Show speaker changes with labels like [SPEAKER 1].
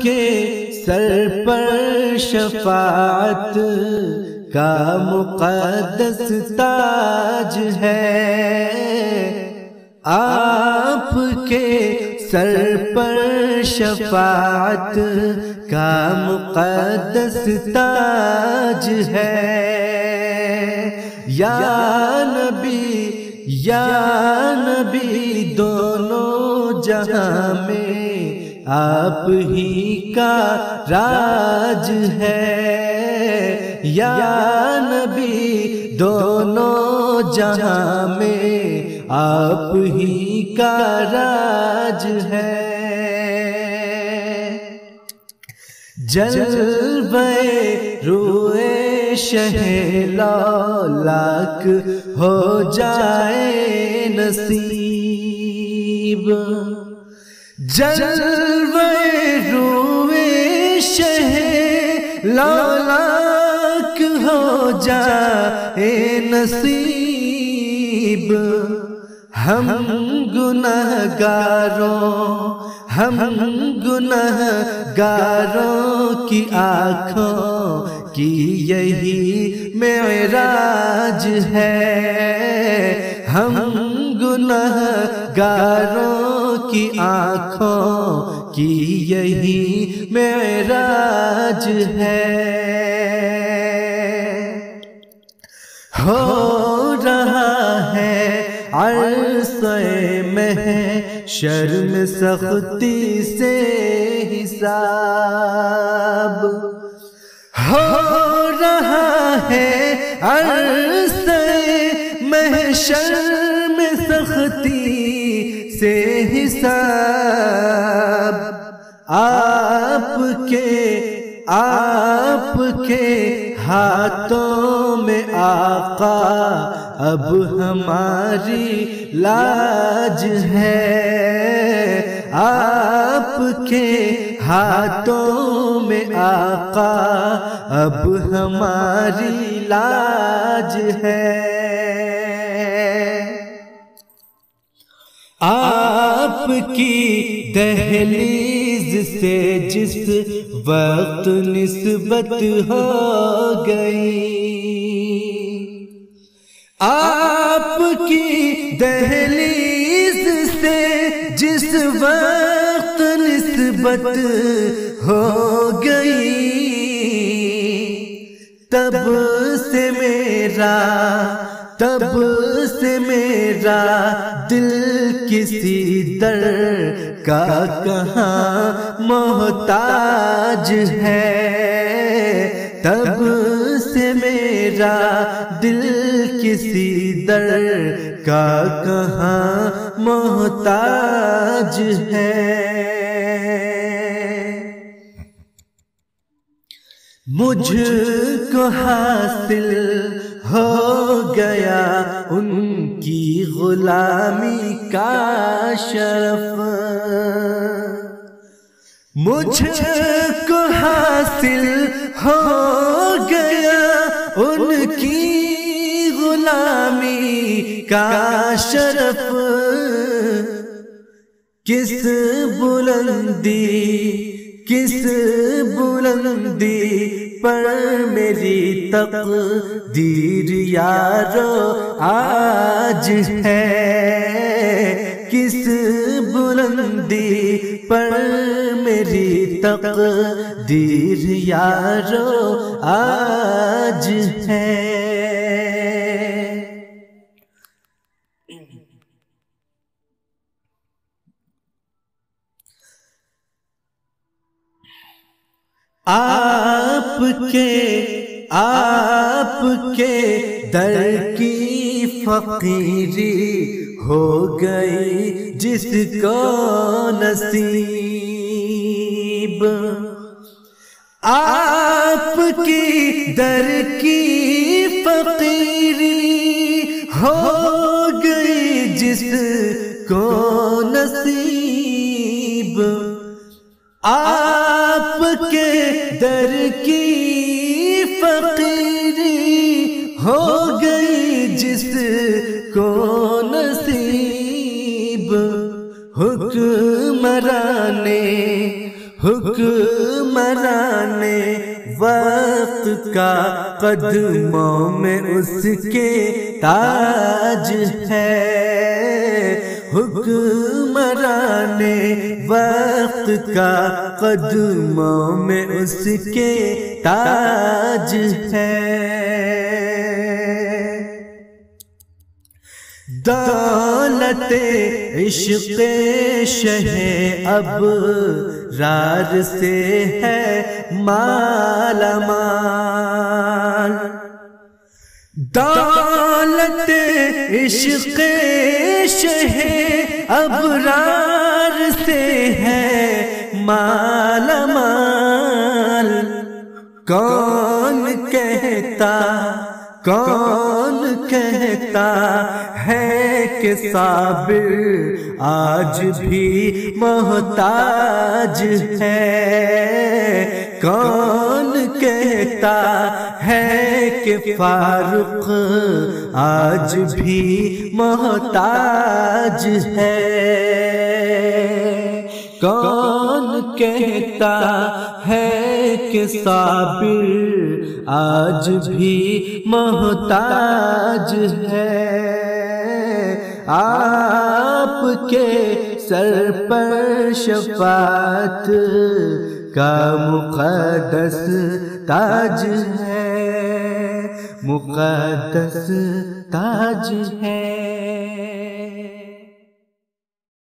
[SPEAKER 1] کے سر پر شفاعت کا مقدس تاج ہے، آپ کے سر پر شفاعت کا مقدس تاج ہے۔ یا نبی دونوں جہاں میں آپ ہی کا راج ہے، یا نبی دونوں جہاں میں آپ ہی کا راج ہے۔ جلوے روئے شہ لالاک ہو جائے نصیب، جلوے روئے شہ لالاک ہو جائے نصیب، ہم گنہگاروں کی آنکھوں کی یہی معراج ہے، ہم گنہگاروں کی آنکھوں کی یہی معراج ہے۔ ہو رہا ہے عرصے محشر میں سختی سے حساب، ہو رہا ہے عرصے محشر میں سختی سے حساب، آپ کے ہاتھوں میں آقا اب ہماری لاج ہے، آپ کے ہاتھوں میں آقا اب ہماری لاج ہے۔ آپ کی دہلیز سے جس وقت نسبت ہو گئی، آپ کی دہلیز سے جس وقت نسبت ہو گئی، تب سے میرا دل کسی در کا کہاں محتاج ہے، تب سے میرا دل کسی در کا کہاں محتاج ہے۔ مجھ کو حاصل ہو گیا ان کی غلامی کا شرف، مجھ کو حاصل ہو گیا ان کی غلامی کا شرف، کس بلندی پر میری تقدیر یارو آج ہے، کس بلندی پر میری تقدیر یارو آج ہے۔ آپ کے در کی فقیری ہو گئی جس کو نصیب، آپ کی در کی فقیری ہو گئی جس کو نصیب، آپ کے در کی فقیری ہو گئی جس کو نصیب، حکمران وقت کا قدموں میں اس کے تاج ہے، حکمران وقت کا قدموں میں اس کے تاج ہے۔ دولت عشق شہ ابرار سے ہے مالا مال، دولت عشق شہ ابرار سے ہے مالا مال۔ کون کہتا ہے کہ صابر آج بھی محتاج ہے؟ کون کہتا ہے کہ فاروق آج بھی محتاج ہے؟ کون کہتا ہے کہ صابر آج بھی محتاج ہے؟ آپ کے سر پر شفاعت کا مقدس تاج ہے، مقدس تاج ہے۔